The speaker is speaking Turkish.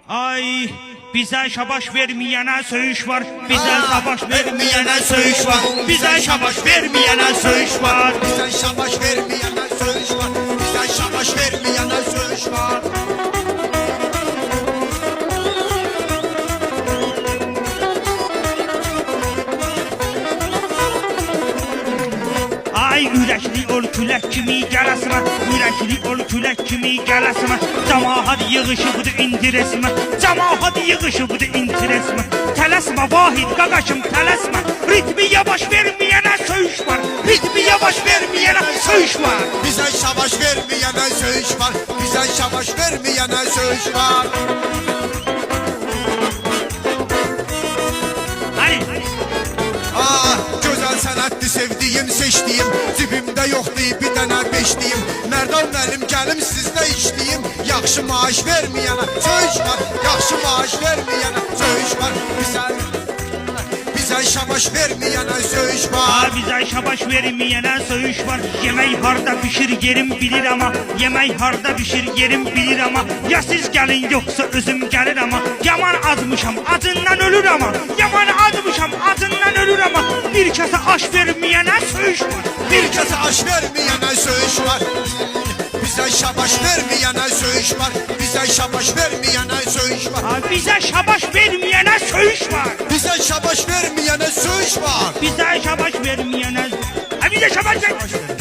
Ay bize şabaş vermeyene söğüş var. Bize şabaş vermeyene söğüş var. Bize şabaş vermeyene söğüş var. Bize şabaş vermeyene söğüş var. Bize şabaş vermeyene söğüş var. Ay yürekli ol külek kimi gelasına. Yürekli ol külek kimi gelasına. Cemaat yığışı budu indiresime. Cemaat yığışı budu indiresime. Telasma vahid gagaşım telasma. Ritmi yavaş vermeyene söğüş var. Ritmi yavaş vermeyene söğüş var. Bize şabaş vermeyene söğüş var. Bize şabaş vermeyene söğüş var. Hadi. Güzel sənətdir sevdiyim, seçdiyim. Cibimdə yoxdur bir dənə beşliyim. Merdan mənim gəlim sizdə işliyim. Yaxşı maaş verməyənə söğüş var. Yaxşı maaş verməyənə söğüş var. Bize şabaş verməyənə söğüş var. Bize şabaş vermeyene söğüş var. Yemek harda pişir yerim bilir ama. Yemek harda pişir yerim bilir ama. Ya siz gelin yoksa özüm gelir ama. Yaman azmışam acından ölür ama. Yaman azmışam acından ölür ama. Bir kese aş vermeyene söğüş var. Bir kese aş verməyənə söğüş var. Bize şabaş verməyənə söğüş var. Bize şabaş verməyənə söğüş var. Bize şabaş vermeyene söğüş var. Bize şabaş verməyənə söğüş var. Bize şabaş vermeyene. Bize şabaş ver.